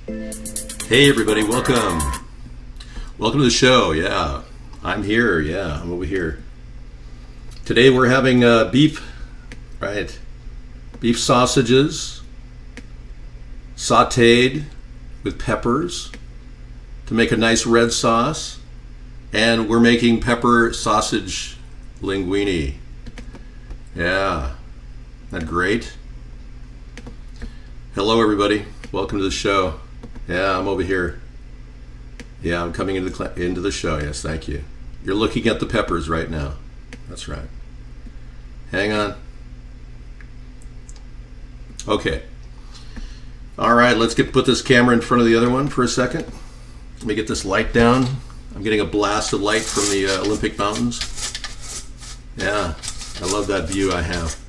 Hey everybody, welcome. Welcome to the show. Yeah, I'm here. Yeah, I'm over here. Today we're having beef, right? Beef sausages, sautéed with peppers to make a nice red sauce. And we're making pepper sausage linguine. Yeah, isn't that great? Hello everybody, welcome to the show. Yeah, I'm over here. Yeah, I'm coming into the show. Yes, thank you. You're looking at the peppers right now. That's right. Hang on. Okay. All right, let's put this camera in front of the other one for a second. Let me get this light down. I'm getting a blast of light from the Olympic Mountains. Yeah, I love that view I have.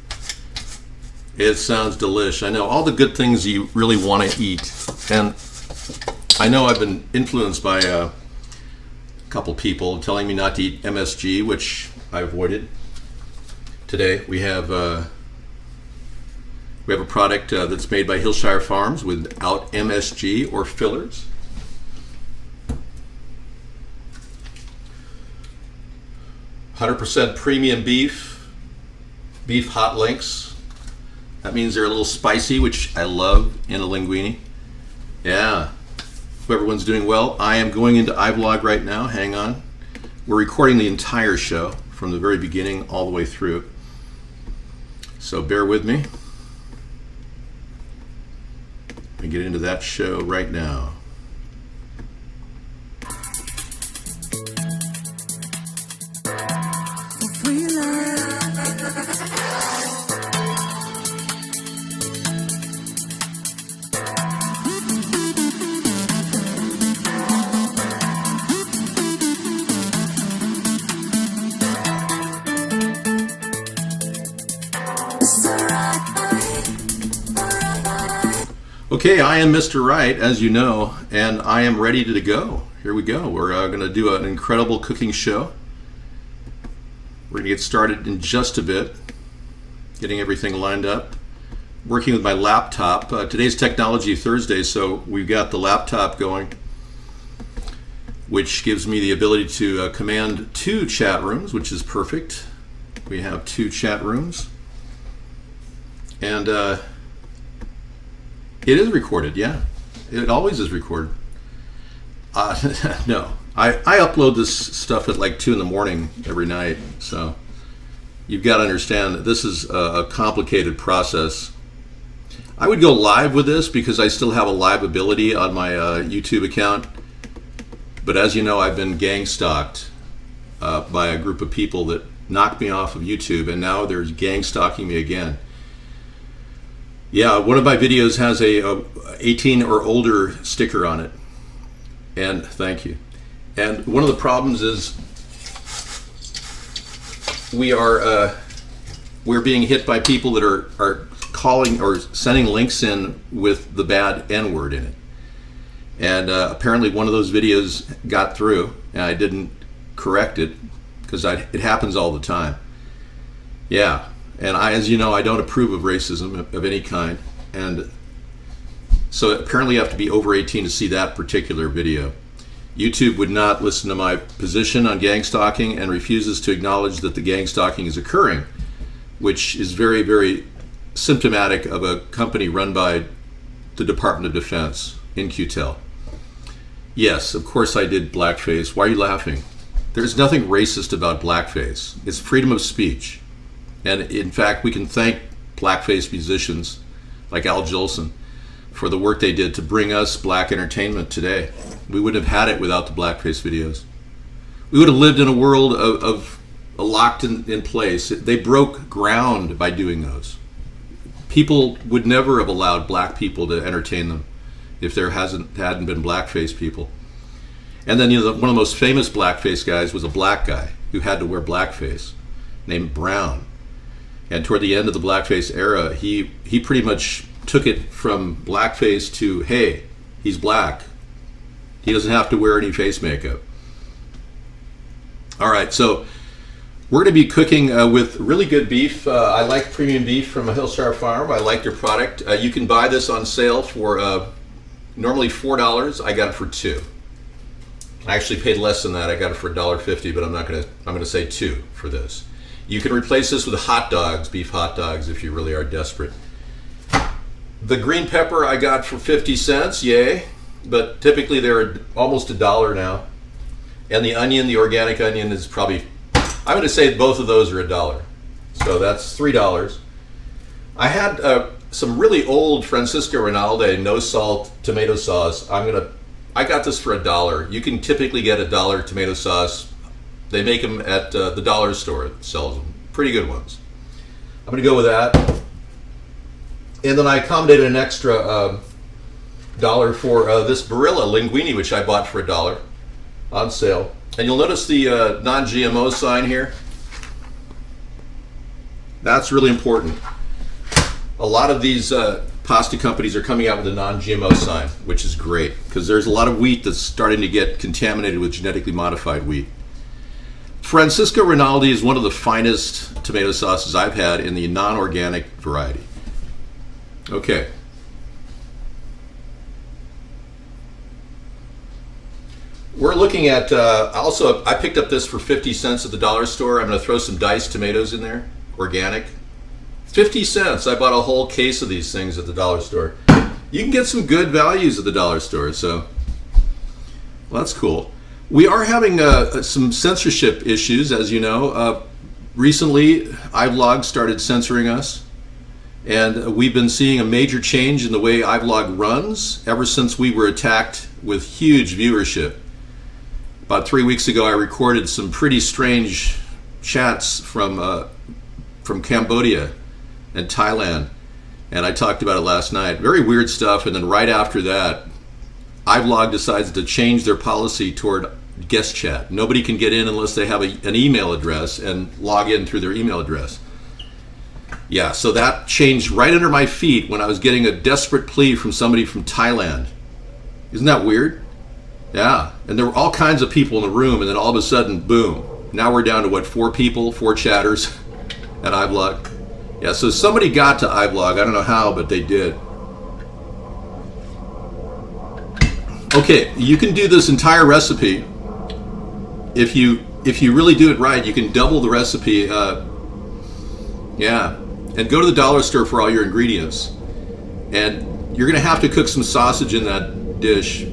It sounds delish. I know all the good things you really want to eat. And I know I've been influenced by a couple people telling me not to eat MSG, which I avoided. Today we have a product that's made by Hillshire Farms without MSG or fillers. "100% premium beef hot links." That means they're a little spicy, which I love in a linguine. Yeah. Hope everyone's doing well. I am going into iVlog right now. Hang on. We're recording the entire show from the very beginning all the way through. So bear with me. Let me get into that show right now. Okay, I am Mr. Right, as you know, and I am ready to go. Here we go. We're going to do an incredible cooking show. We're going to get started in just a bit, getting everything lined up. Working with my laptop. Today's Technology Thursday, so we've got the laptop going, which gives me the ability to command 2 chat rooms, which is perfect. We have 2 chat rooms. And it is recorded, yeah. It always is recorded. No, I upload this stuff at like 2 in the morning every night, so you've got to understand that this is a complicated process. I would go live with this because I still have a live ability on my YouTube account, but as you know, I've been gang stalked by a group of people that knocked me off of YouTube, and now they're gang stalking me again. Yeah, one of my videos has a 18 or older sticker on it, and thank you. And one of the problems is we're being hit by people that are calling or sending links in with the bad N-word in it. And apparently one of those videos got through, and I didn't correct it because it happens all the time. Yeah. And as you know, I don't approve of racism of any kind. And so apparently you have to be over 18 to see that particular video. YouTube would not listen to my position on gang stalking and refuses to acknowledge that the gang stalking is occurring, which is very, very symptomatic of a company run by the Department of Defense in QTEL. Yes, of course I did blackface. Why are you laughing? There's nothing racist about blackface. It's freedom of speech. And in fact, we can thank blackface musicians like Al Jolson for the work they did to bring us black entertainment today. We wouldn't have had it without the blackface videos. We would have lived in a world of locked in place. They broke ground by doing those. People would never have allowed black people to entertain them if there hadn't been blackface people. And then one of the most famous blackface guys was a black guy who had to wear blackface named Brown. And toward the end of the blackface era, he pretty much took it from blackface to, hey, he's black. He doesn't have to wear any face makeup. All right, so we're going to be cooking with really good beef. I like premium beef from a Hillshire Farm. I like their product. You can buy this on sale for normally $4. I got it for $2. I actually paid less than that. I got it for $1.50, but I'm gonna say $2 for this. You can replace this with hot dogs, beef hot dogs, if you really are desperate. The green pepper I got for 50 cents, yay. But typically they're almost $1 now. And the onion, the organic onion, is probably, I'm gonna say both of those are $1. So that's $3. I had some really old Francisco Rinaldi no salt tomato sauce. I got this for $1. You can typically get $1 tomato sauce. They make them at the dollar store. It sells them. Pretty good ones. I'm going to go with that. And then I accommodated an extra $1 for this Barilla Linguine, which I bought for $1 on sale. And you'll notice the non-GMO sign here. That's really important. A lot of these pasta companies are coming out with a non-GMO sign, which is great because there's a lot of wheat that's starting to get contaminated with genetically modified wheat. Francisco Rinaldi is one of the finest tomato sauces I've had in the non-organic variety. Okay. We're looking at, also, I picked up this for 50 cents at the dollar store. I'm going to throw some diced tomatoes in there, organic. 50 cents. I bought a whole case of these things at the dollar store. You can get some good values at the dollar store, so well, that's cool. We are having some censorship issues, as you know. Recently, iVlog started censoring us, and we've been seeing a major change in the way iVlog runs ever since we were attacked with huge viewership. About 3 weeks ago, I recorded some pretty strange chats from Cambodia and Thailand, and I talked about it last night. Very weird stuff. And then right after that, iVlog decides to change their policy toward guest chat. Nobody can get in unless they have an email address and log in through their email address. Yeah, so that changed right under my feet when I was getting a desperate plea from somebody from Thailand. Isn't that weird? Yeah, and there were all kinds of people in the room, and then all of a sudden, boom. Now we're down to what, 4 people, 4 chatters at iVlog. Yeah, so somebody got to iVlog. I don't know how, but they did. Okay, you can do this entire recipe. If you really do it right, you can double the recipe. Yeah, and go to the dollar store for all your ingredients. And you're going to have to cook some sausage in that dish.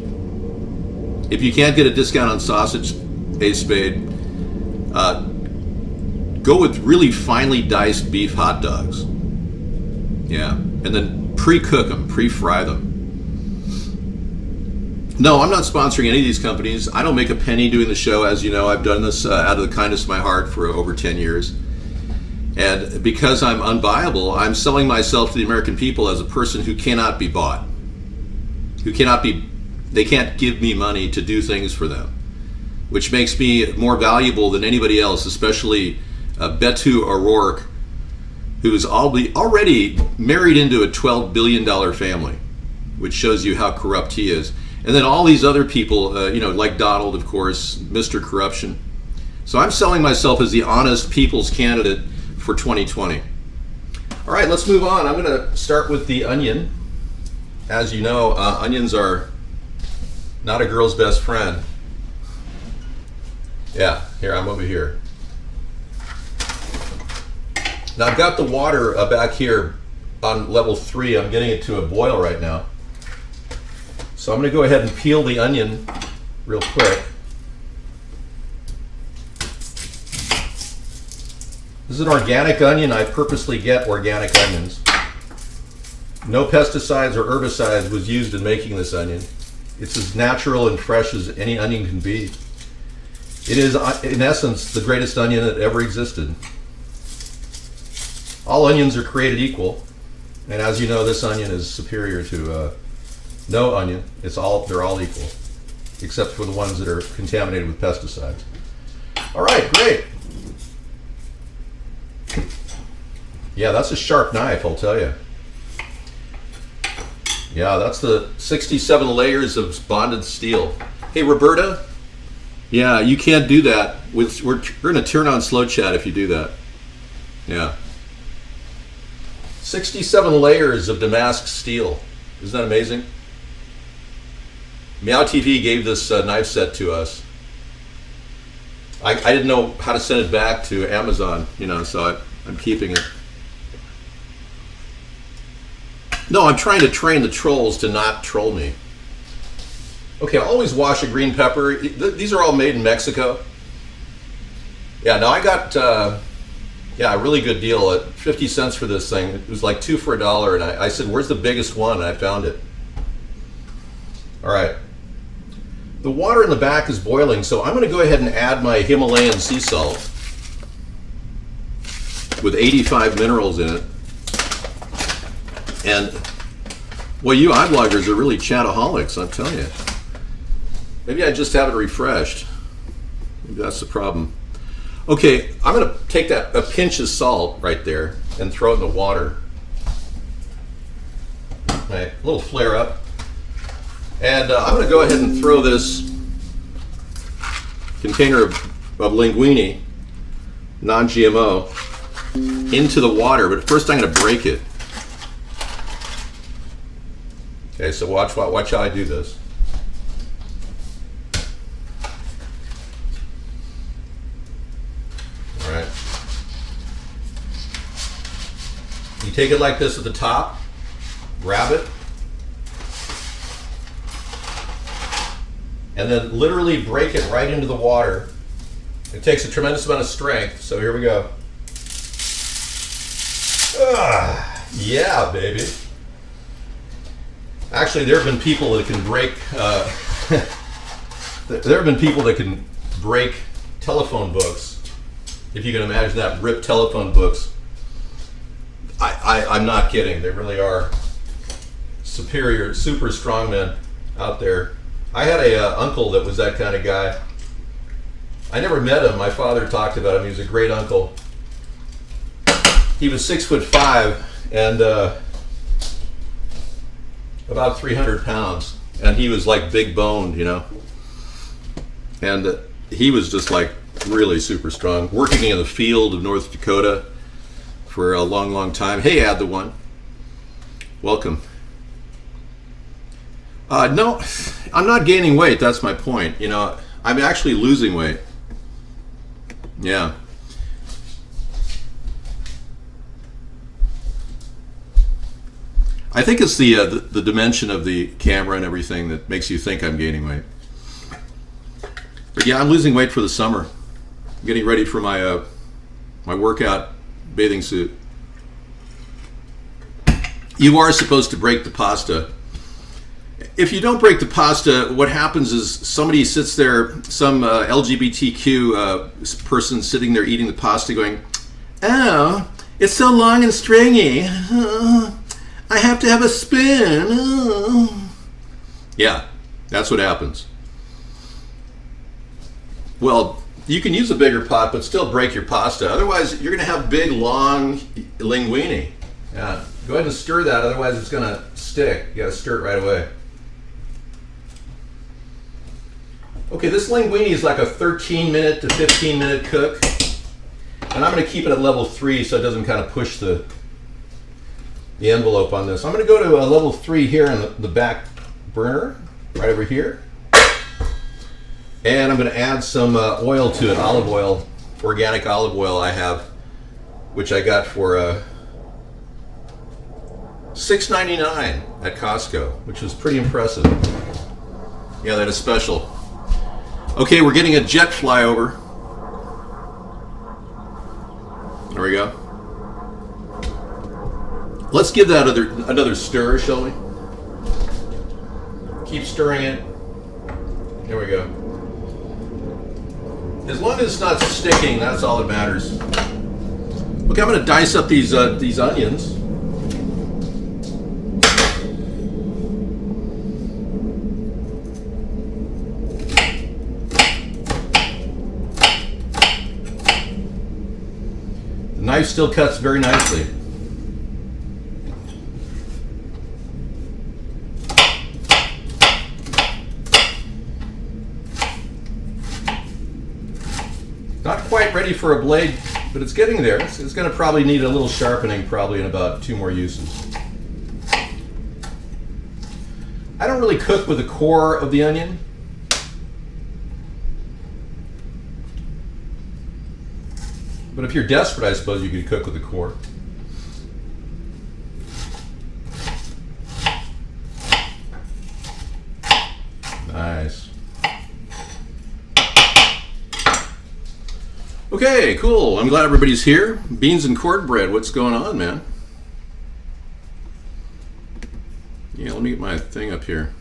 If you can't get a discount on sausage, Spade, go with really finely diced beef hot dogs. Yeah, and then pre-cook them, pre-fry them. No, I'm not sponsoring any of these companies. I don't make a penny doing the show. As you know, I've done this out of the kindness of my heart for over 10 years. And because I'm unbuyable, I'm selling myself to the American people as a person who cannot be bought. They can't give me money to do things for them, which makes me more valuable than anybody else, especially Beto O'Rourke, who is already married into a $12 billion family, which shows you how corrupt he is. And then all these other people, like Donald, of course, Mr. Corruption. So I'm selling myself as the honest people's candidate for 2020. All right, let's move on. I'm going to start with the onion. As you know, onions are not a girl's best friend. Yeah, here, I'm over here. Now I've got the water back here on level 3. I'm getting it to a boil right now. So I'm going to go ahead and peel the onion real quick. This is an organic onion. I purposely get organic onions. No pesticides or herbicides was used in making this onion. It's as natural and fresh as any onion can be. It is, in essence, the greatest onion that ever existed. All onions are created equal, and as you know, this onion is superior to no onion. They're all equal, except for the ones that are contaminated with pesticides. All right, great. Yeah, that's a sharp knife, I'll tell you. Yeah, that's the 67 layers of bonded steel. Hey, Roberta. Yeah, you can't do that. We're going to turn on slow chat if you do that. Yeah. 67 layers of damask steel. Isn't that amazing? Meow TV gave this knife set to us. I didn't know how to send it back to Amazon, you know, so I'm keeping it. No, I'm trying to train the trolls to not troll me. Okay, always wash a green pepper. These are all made in Mexico. Yeah, now I got a really good deal at 50 cents for this thing. It was like 2 for $1, and I said, where's the biggest one? And I found it. All right. The water in the back is boiling, so I'm going to go ahead and add my Himalayan sea salt with 85 minerals in it. And, well, you iBloggers are really chataholics, I'm telling you. Maybe I just have it refreshed. Maybe that's the problem. Okay, I'm going to take a pinch of salt right there and throw it in the water. Right, a little flare up. And I'm going to go ahead and throw this container of Linguine, non-GMO, into the water. But first I'm going to break it. Okay, so watch how I do this. All right. You take it like this at the top, grab it, and then literally break it right into the water. It takes a tremendous amount of strength, so here we go. Yeah, baby. Actually, there have been people that can break. There have been people that can break telephone books. If you can imagine that, rip telephone books. I'm not kidding. There really are superior, super strong men out there. I had a uncle that was that kind of guy. I never met him. My father talked about him. He was a great uncle. He was 6'5" and about 300 pounds, and he was like big boned, you know. And he was just like really super strong, working in the field of North Dakota for a long, long time. Hey, Add the One, welcome. No, I'm not gaining weight. That's my point. You know, I'm actually losing weight. Yeah. I think it's the dimension of the camera and everything that makes you think I'm gaining weight. But yeah, I'm losing weight for the summer. I'm getting ready for my my workout bathing suit. You are supposed to break the pasta. If you don't break the pasta, what happens is somebody sits there, some LGBTQ person sitting there eating the pasta going, "Oh, it's so long and stringy. I have to have a spoon." Oh. Yeah, that's what happens. Well, you can use a bigger pot, but still break your pasta. Otherwise, you're going to have big, long linguine. Yeah, go ahead and stir that. Otherwise, it's going to stick. You got to stir it right away. Okay, this linguine is like a 13-minute to 15-minute cook, and I'm going to keep it at level 3 so it doesn't kind of push the envelope on this. I'm going to go to a level 3 here in the back burner, right over here. And I'm going to add some oil to it, olive oil, organic olive oil I have, which I got for $6.99 at Costco, which was pretty impressive. Yeah, that is special. Okay, we're getting a jet flyover. There we go. Let's give that another stir, shall we? Keep stirring it. There we go. As long as it's not sticking, that's all that matters. Okay, I'm going to dice up these onions. The knife still cuts very nicely. Not quite ready for a blade, but it's getting there. It's going to probably need a little sharpening, probably in about 2 more uses. I don't really cook with the core of the onion. But if you're desperate, I suppose you could cook with the core. Nice. Okay, cool. I'm glad everybody's here. Beans and cornbread, what's going on, man? Yeah, let me get my thing up here.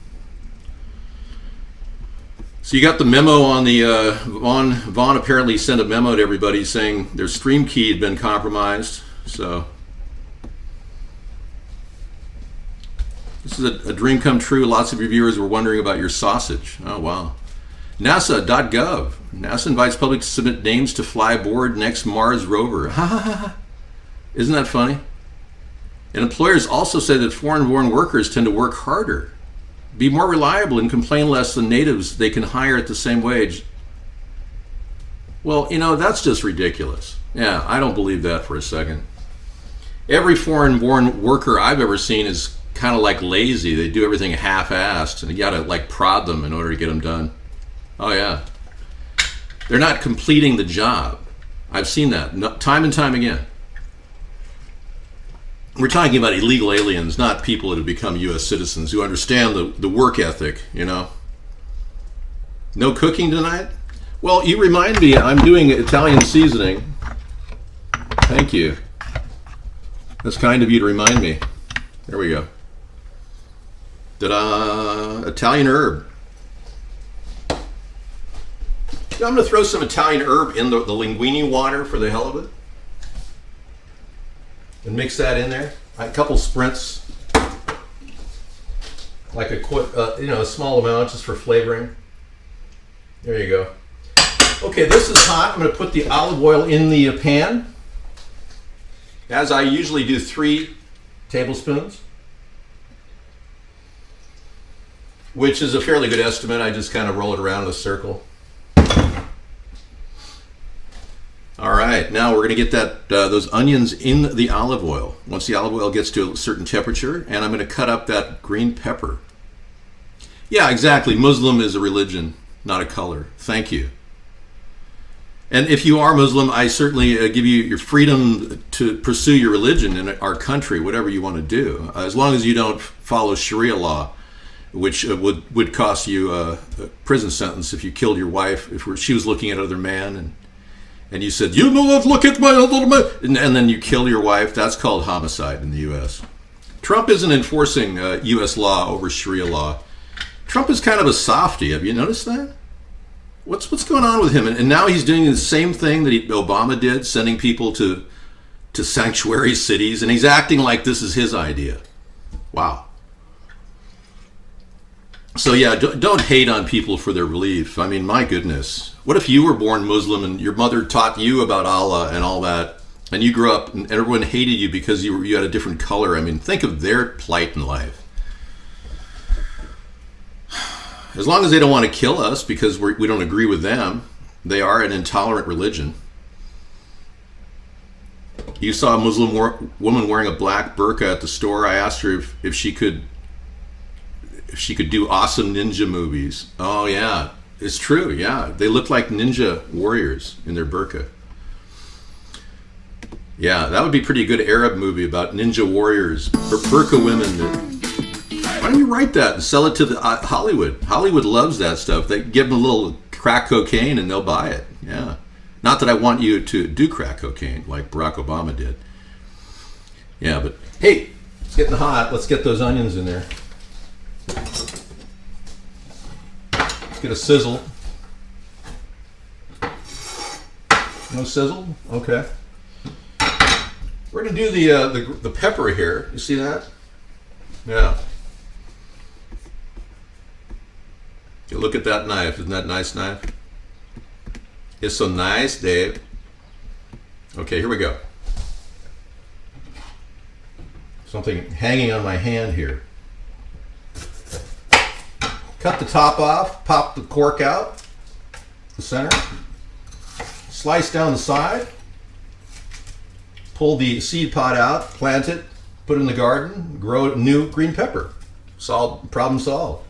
So you got the memo on the, Vaughn apparently sent a memo to everybody saying their stream key had been compromised. So this is a dream come true. Lots of your viewers were wondering about your sausage. Oh, wow. NASA.gov. NASA invites public to submit names to fly aboard next Mars rover. Ha ha ha. Isn't that funny? And employers also say that foreign-born workers tend to work harder, be more reliable, and complain less than natives they can hire at the same wage. Well, you know, that's just ridiculous. Yeah, I don't believe that for a second. Every foreign-born worker I've ever seen is kind of like lazy. They do everything half-assed, and you gotta like prod them in order to get them done. Oh yeah. They're not completing the job. I've seen that time and time again. We're talking about illegal aliens, not people that have become U.S. citizens who understand the work ethic, you know. No cooking tonight? Well, you remind me, I'm doing Italian seasoning. Thank you. That's kind of you to remind me. There we go. Ta-da! Italian herb. Yeah, I'm going to throw some Italian herb in the linguine water for the hell of it. And mix that in there. A couple sprints. Like a small amount just for flavoring. There you go. Okay, this is hot. I'm going to put the olive oil in the pan. As I usually do, 3 tablespoons. Which is a fairly good estimate. I just kind of roll it around in a circle. All right, now we're going to get those onions in the olive oil. Once the olive oil gets to a certain temperature, and I'm going to cut up that green pepper. Yeah, exactly. Muslim is a religion, not a color. Thank you. And if you are Muslim, I certainly give you your freedom to pursue your religion in our country, whatever you want to do, as long as you don't follow Sharia law, which would cost you a prison sentence if you killed your wife, if she was looking at another man, and you said, you know what, look at my other man, and then you kill your wife. That's called homicide in the U.S. Trump isn't enforcing U.S. law over Sharia law. Trump is kind of a softie. Have you noticed that? What's going on with him? And now he's doing the same thing that Obama did, sending people to sanctuary cities, and he's acting like this is his idea. Wow. So yeah, don't hate on people for their belief. I mean, my goodness. What if you were born Muslim and your mother taught you about Allah and all that, and you grew up and everyone hated you because you had a different color? I mean, think of their plight in life. As long as they don't want to kill us because we don't agree with them, they are an intolerant religion. You saw a Muslim woman wearing a black burqa at the store. I asked her if she could do awesome ninja movies. Oh yeah, it's true. Yeah, they look like ninja warriors in their burqa. Yeah, that would be a pretty good Arab movie about ninja warriors or burqa women. Why don't you write that and sell it to the Hollywood? Hollywood loves that stuff. They give them a little crack cocaine and they'll buy it. Yeah. Not that I want you to do crack cocaine like Barack Obama did. Yeah, but hey, it's getting hot. Let's get those onions in there. Let's get a sizzle. No sizzle? Okay. We're going to do the pepper here. You see that? Yeah. You look at that knife. Isn't that a nice knife? It's so nice, Dave. Okay, here we go. Something hanging on my hand here. Cut the top off, pop the cork out, the center, slice down the side, pull the seed pod out, plant it, put it in the garden, grow new green pepper. Problem solved.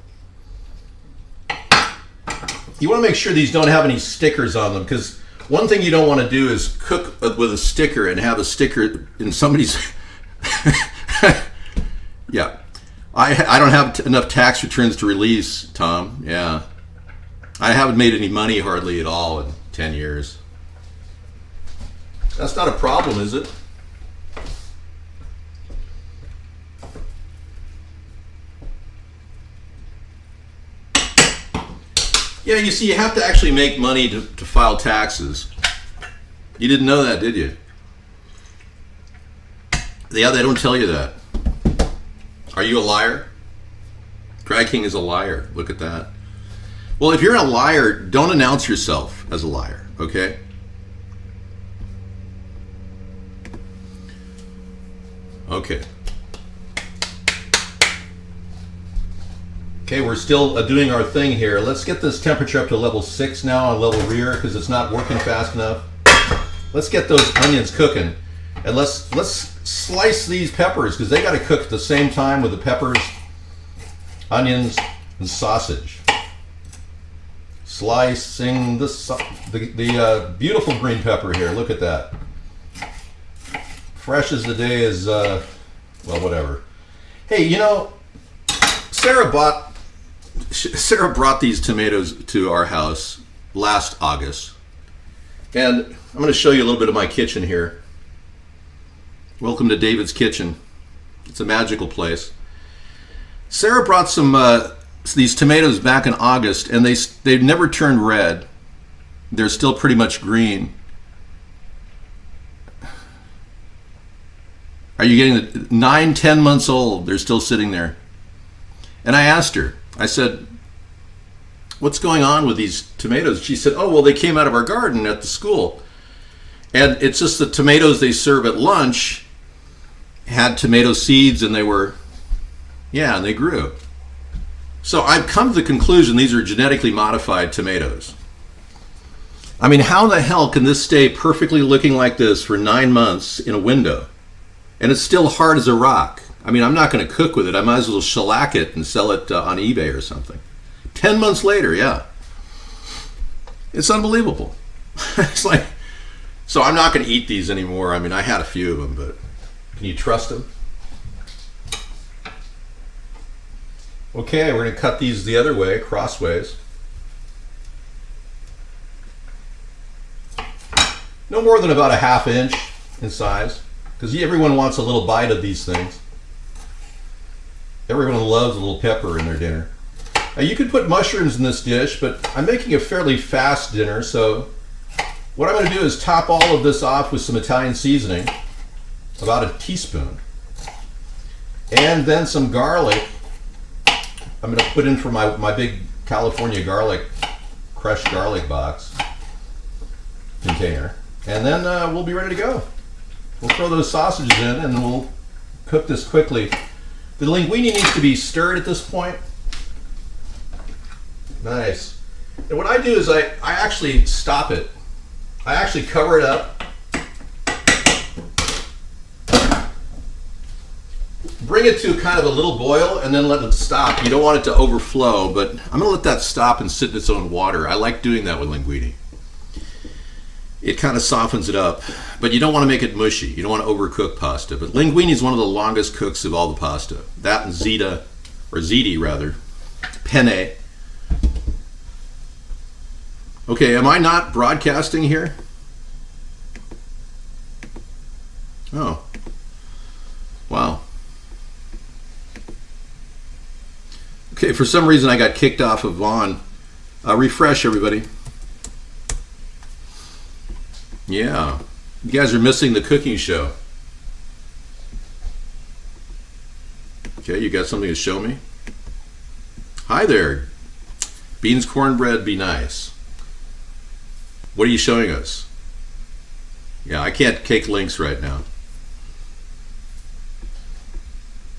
You want to make sure these don't have any stickers on them, because one thing you don't want to do is cook with a sticker and have a sticker in somebody's... Yeah. I don't have enough tax returns to release, Tom. Yeah. I haven't made any money hardly at all in 10 years. That's not a problem, is it? Yeah, you see, you have to actually make money to file taxes. You didn't know that, did you? Yeah, they don't tell you that. Are you a liar? Drag King is a liar. Look at that. Well, if you're a liar, don't announce yourself as a liar, okay? Okay. Okay, we're still doing our thing here. Let's get this temperature up to level 6 now on level rear, because it's not working fast enough. Let's get those onions cooking. And let's slice these peppers, because they got to cook at the same time with the peppers, onions, and sausage. Slicing the beautiful green pepper here. Look at that. Fresh as the day is, well, whatever. Hey, you know, Sarah brought these tomatoes to our house last August. And I'm going to show you a little bit of my kitchen here. Welcome to David's Kitchen. It's a magical place. Sarah brought these tomatoes back in August, and they've never turned red. They're still pretty much green. Are you getting 9, 10 months old? They're still sitting there. And I asked her, I said, what's going on with these tomatoes? She said, oh, well, they came out of our garden at the school. And it's just the tomatoes they serve at lunch had tomato seeds, and they grew. So I've come to the conclusion these are genetically modified tomatoes. I mean, how the hell can this stay perfectly looking like this for 9 months in a window? And it's still hard as a rock. I mean, I'm not going to cook with it. I might as well shellac it and sell it on eBay or something. 10 months later, yeah. It's unbelievable. It's like, so I'm not going to eat these anymore. I mean, I had a few of them, but can you trust them? Okay, we're going to cut these the other way, crossways. No more than about a ½ inch in size, because everyone wants a little bite of these things. Everyone loves a little pepper in their dinner. Now, you could put mushrooms in this dish, but I'm making a fairly fast dinner, so what I'm going to do is top all of this off with some Italian seasoning, about a teaspoon, and then some garlic. I'm going to put in for my big California crushed garlic box container, and then we'll be ready to go. We'll throw those sausages in, and we'll cook this quickly. The linguine needs to be stirred at this point. Nice. And what I do is I actually stop it. I actually cover it up. Bring it to kind of a little boil and then let it stop. You don't want it to overflow, but I'm going to let that stop and sit in its own water. I like doing that with linguine. It kind of softens it up, but you don't want to make it mushy. You don't want to overcook pasta. But linguine is one of the longest cooks of all the pasta. That and ziti rather, penne. Okay, am I not broadcasting here? Oh, wow. Okay, for some reason I got kicked off of Vaughn. Refresh, everybody. Yeah, you guys are missing the cooking show. Okay, you got something to show me? Hi there. Beans, cornbread, be nice. What are you showing us? Yeah, I can't take links right now.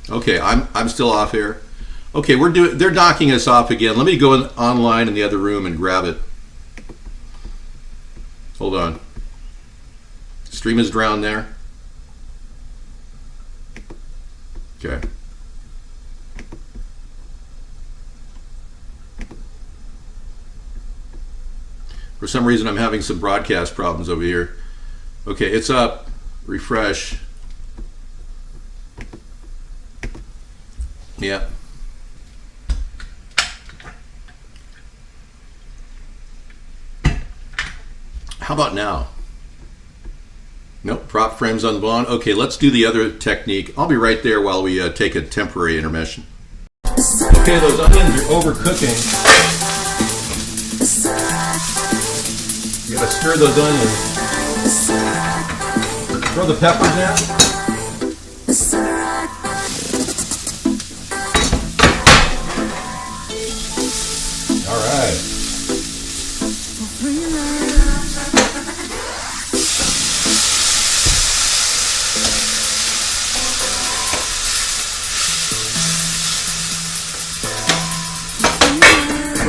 Okay, I'm still off here. Okay, they're knocking us off again. Let me go online in the other room and grab it. Hold on. Stream is drowned there. Okay. For some reason, I'm having some broadcast problems over here. Okay, it's up. Refresh. Yeah. How about now? Nope, prop frames unblown. Okay, let's do the other technique. I'll be right there while we take a temporary intermission. Okay, those onions are overcooking. You gotta stir those onions. Throw the peppers in. All right.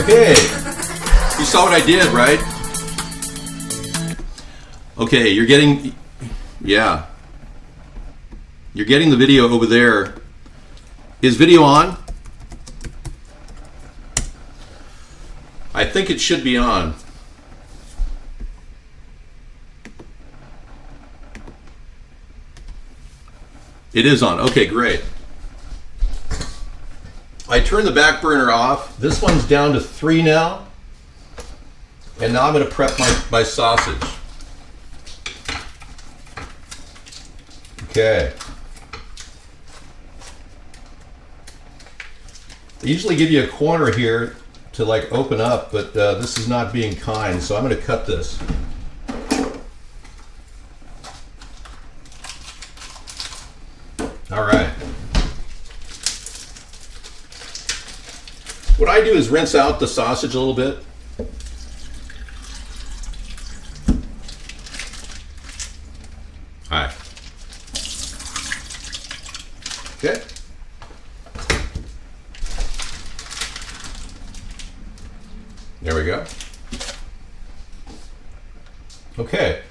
Okay, you saw what I did, right? Okay, you're getting the video over there. Is video on? I think it should be on. It is on. Okay, great. I turned the back burner off. This one's down to 3 now. And now I'm going to prep my sausage. Okay. I usually give you a corner here to like open up, but this is not being kind, so I'm going to cut this. All right. What I do is rinse out the sausage a little bit. All right. Okay. There we go. Okay.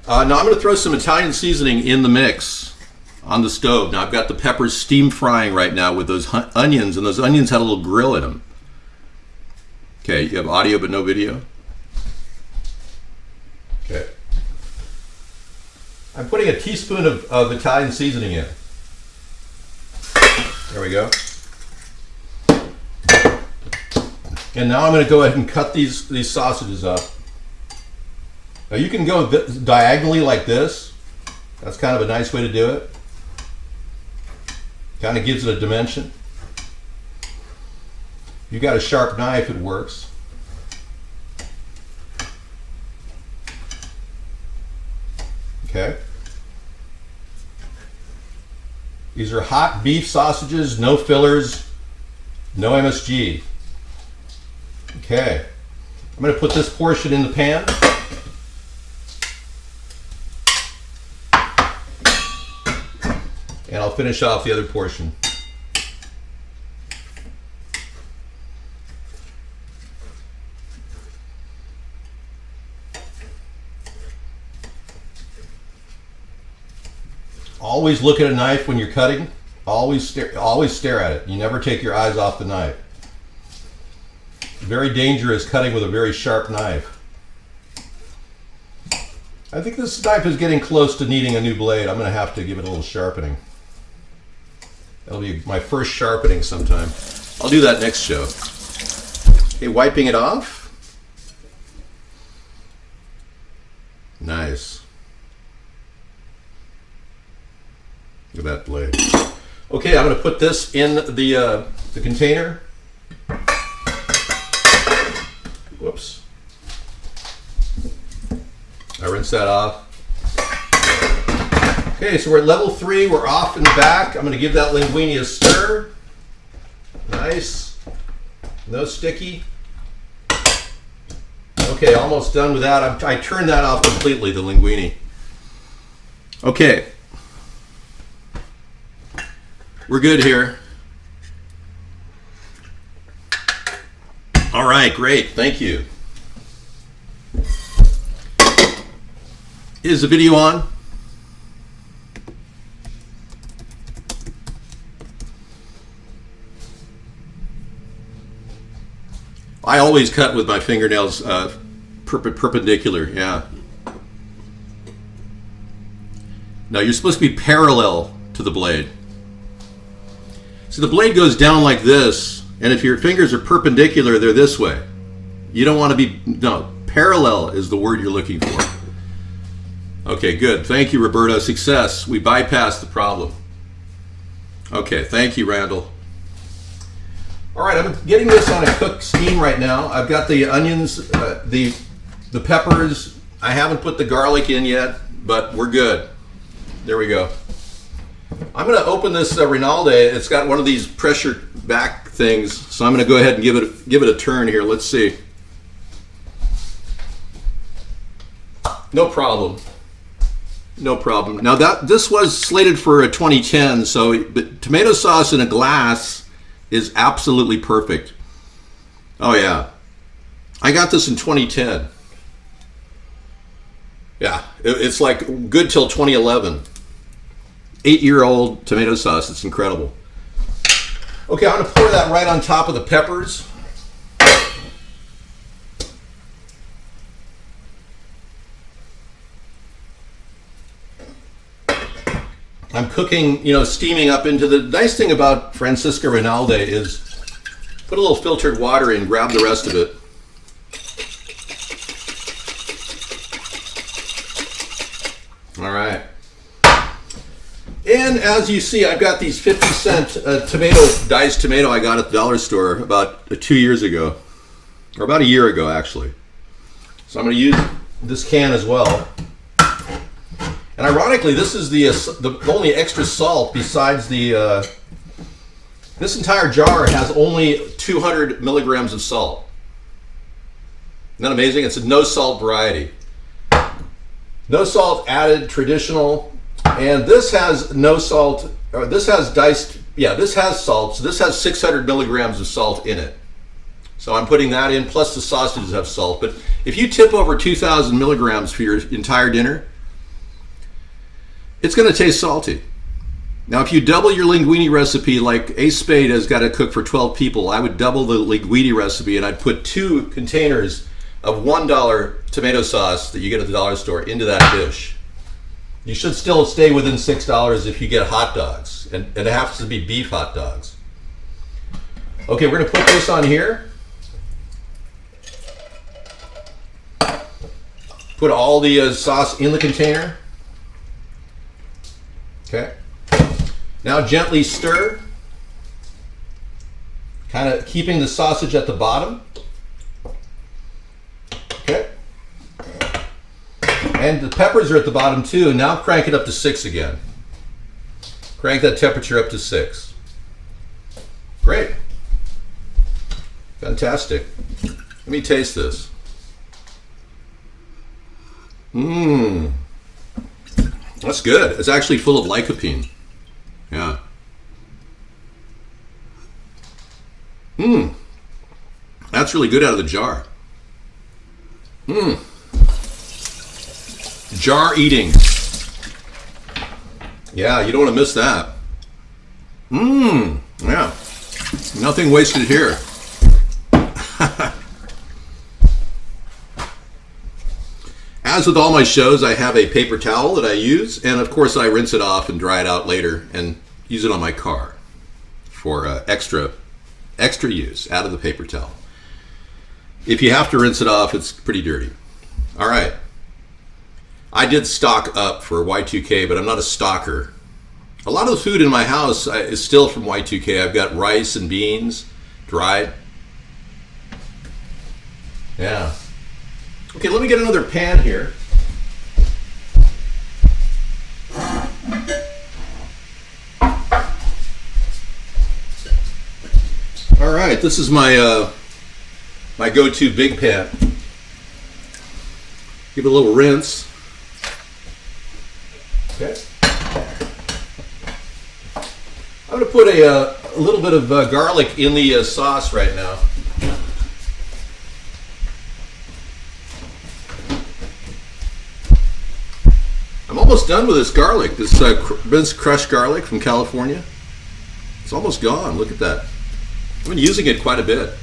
Now I'm going to throw some Italian seasoning in the mix on the stove. Now I've got the peppers steam frying right now with those onions, and those onions had a little grill in them. Okay, you have audio but no video. Okay. I'm putting a teaspoon of Italian seasoning in. There we go. And now I'm going to go ahead and cut these sausages up. Now you can go diagonally like this. That's kind of a nice way to do it. Kind of gives it a dimension. You got a sharp knife, it works. Okay. These are hot beef sausages, no fillers, no MSG. Okay. I'm going to put this portion in the pan. And I'll finish off the other portion. Always look at a knife when you're cutting. Always stare at it. You never take your eyes off the knife. Very dangerous cutting with a very sharp knife. I think this knife is getting close to needing a new blade. I'm going to have to give it a little sharpening. That'll be my first sharpening sometime. I'll do that next show. Okay, wiping it off. Nice. Look at that blade. Okay, I'm going to put this in the container. Whoops. I rinse that off. Okay, so we're at level 3. We're off in the back. I'm going to give that linguine a stir. Nice. No sticky. Okay, almost done with that. I turned that off completely, the linguine. Okay. We're good here. All right, great. Thank you. Is the video on? I always cut with my fingernails Perpendicular, yeah. Now you're supposed to be parallel to the blade. So the blade goes down like this, and if your fingers are perpendicular, they're this way. You don't want to be, no, parallel is the word you're looking for. Okay, good. Thank you, Roberta. Success. We bypassed the problem. Okay, thank you, Randall. All right, I'm getting this on a cook steam right now. I've got the onions, the peppers. I haven't put the garlic in yet, but we're good. There we go. I'm going to open this Rinaldi. It's got one of these pressure back things, so I'm going to go ahead and give it a turn here. Let's see. No problem. No problem. Now this was slated for a 2010, so but tomato sauce in a glass is absolutely perfect. Oh yeah. I got this in 2010. Yeah, it's like good till 2011. 8-year-old tomato sauce. It's incredible. Okay, I'm going to pour that right on top of the peppers. I'm cooking, steaming up into the nice thing about Francisca Rinaldi is put a little filtered water in, grab the rest of it. All right. And as you see, I've got these 50-cent diced tomato I got at the dollar store about 2 years ago, or about a year ago actually. So I'm going to use this can as well. And ironically, this is the only extra salt besides the. This entire jar has only 200 milligrams of salt. Isn't that amazing? It's a no salt variety. No salt added, traditional. And this has no salt, or this has diced, yeah, this has salt, so this has 600 milligrams of salt in it. So I'm putting that in, plus the sausages have salt. But if you tip over 2,000 milligrams for your entire dinner, it's going to taste salty. Now, if you double your linguine recipe, like Ace Spade has got to cook for 12 people, I would double the linguine recipe and I'd put 2 containers of $1 tomato sauce that you get at the dollar store into that dish. You should still stay within $6 if you get hot dogs, and it has to be beef hot dogs. Okay, we're going to put this on here. Put all the sauce in the container. Okay. Now gently stir, kind of keeping the sausage at the bottom. Okay. And the peppers are at the bottom too. Now crank it up to 6 again. Crank that temperature up to 6. Great. Fantastic. Let me taste this. Mmm. That's good. It's actually full of lycopene. Yeah. Mmm. That's really good out of the jar. Mmm. Jar eating. Yeah, you don't want to miss that. Mmm. Yeah. Nothing wasted here. As with all my shows, I have a paper towel that I use, and of course I rinse it off and dry it out later and use it on my car for extra use out of the paper towel. If you have to rinse it off, it's pretty dirty. All right. I did stock up for Y2K, but I'm not a stocker. A lot of the food in my house is still from Y2K. I've got rice and beans, dried. Yeah. Okay, let me get another pan here. All right, this is my my go-to big pan. Give it a little rinse. Okay. I'm going to put a little bit of garlic in the sauce right now. I'm almost done with this garlic, this crushed garlic from California. It's almost gone. Look at that. I've been using it quite a bit.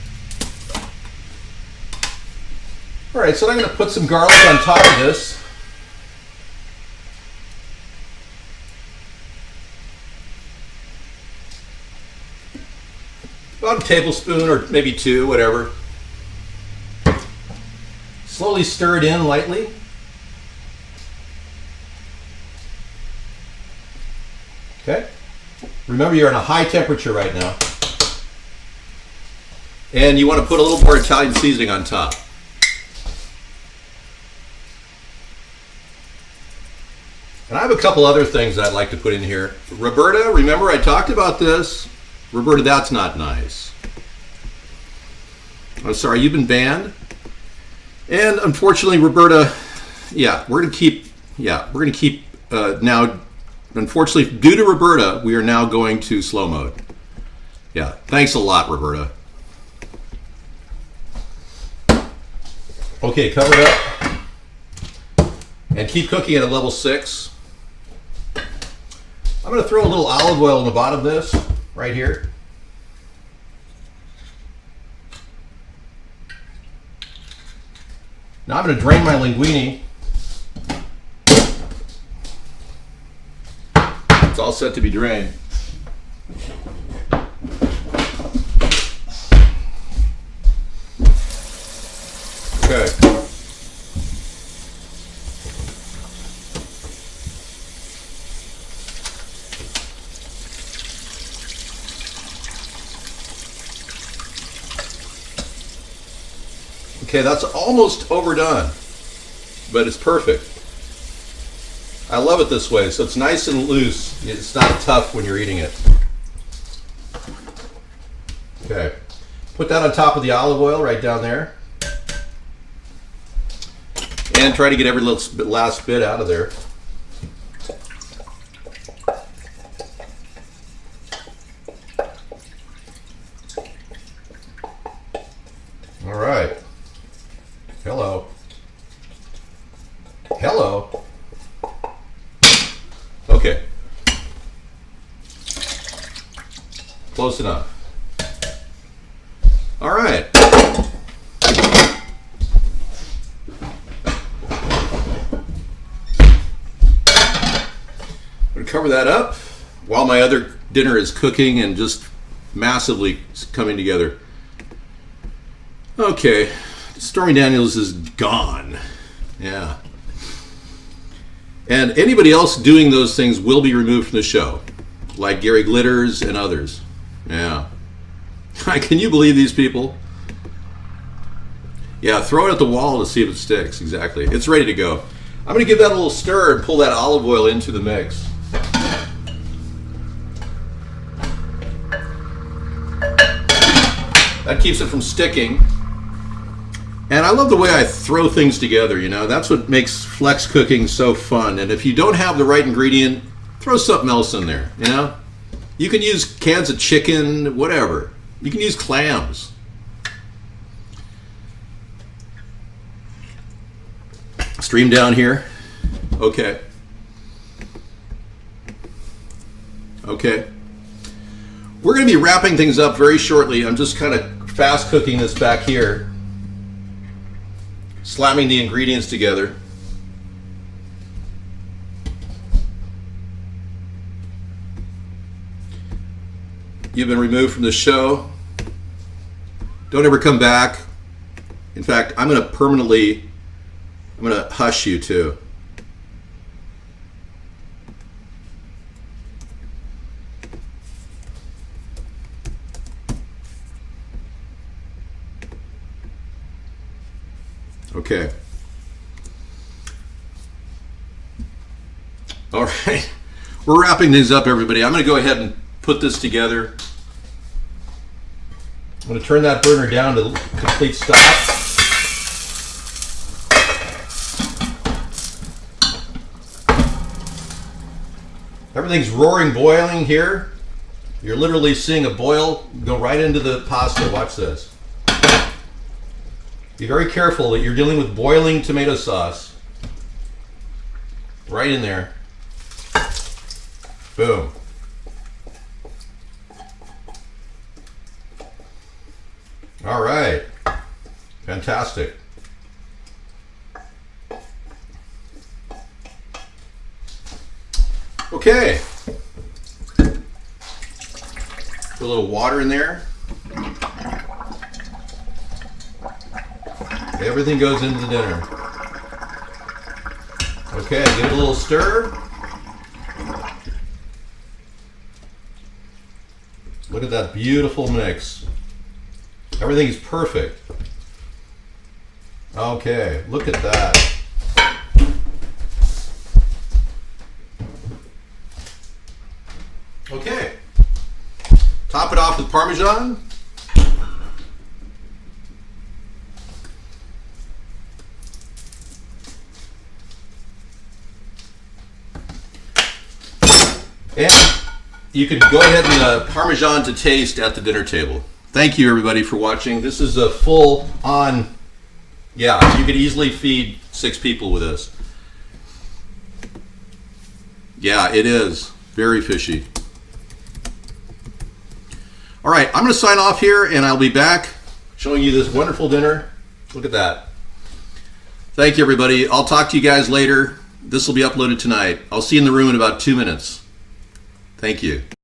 All right, so I'm going to put some garlic on top of this. About a tablespoon or maybe two, whatever. Slowly stir it in lightly. Okay. Remember, you're on a high temperature right now. And you want to put a little more Italian seasoning on top. And I have a couple other things that I'd like to put in here. Roberta, remember I talked about this. Roberta, that's not nice. I'm sorry, you've been banned. And unfortunately, Roberta, we're gonna keep now. Unfortunately, due to Roberta, we are now going to slow mode. Yeah, thanks a lot, Roberta. Okay, cover it up and keep cooking at a level 6. I'm going to throw a little olive oil in the bottom of this right here. Now I'm going to drain my linguine. It's all set to be drained. Okay. Okay, that's almost overdone, but it's perfect. I love it this way, so it's nice and loose. It's not tough when you're eating it. Okay, put that on top of the olive oil right down there. And try to get every little last bit out of there. All right. Hello. Hello. Okay. Close enough. All right. I'm going to cover that up while my other dinner is cooking and just massively coming together. Okay, Stormy Daniels is gone. Yeah. And anybody else doing those things will be removed from the show, like Gary Glitters and others. Yeah. Can you believe these people? Yeah, throw it at the wall to see if it sticks. Exactly. It's ready to go. I'm going to give that a little stir and pull that olive oil into the mix. That keeps it from sticking. And I love the way I throw things together, you know. That's what makes flex cooking so fun. And if you don't have the right ingredient, throw something else in there, you know. You can use cans of chicken, whatever. You can use clams. Stream down here. Okay. Okay. We're going to be wrapping things up very shortly. I'm just kind of fast cooking this back here. Slamming the ingredients together. You've been removed from the show. Don't ever come back. In fact, I'm going to hush you too. Okay. All right. We're wrapping things up, everybody. I'm going to go ahead and put this together. I'm going to turn that burner down to complete stop. Everything's roaring, boiling here. You're literally seeing a boil go right into the pasta. Watch this. Be very careful that you're dealing with boiling tomato sauce. Right in there. Boom. All right. Fantastic. Okay. Put a little water in there. Everything goes into the dinner. Okay, give it a little stir. Look at that beautiful mix. Everything is perfect. Okay, look at that. Okay. Top it off with Parmesan. And you could go ahead and Parmesan to taste at the dinner table. Thank you everybody for watching. This is a full on, yeah, you could easily feed 6 people with this. Yeah, it is very fishy. All right, I'm going to sign off here and I'll be back showing you this wonderful dinner. Look at that. Thank you everybody. I'll talk to you guys later. This will be uploaded tonight. I'll see you in the room in about 2 minutes. Thank you.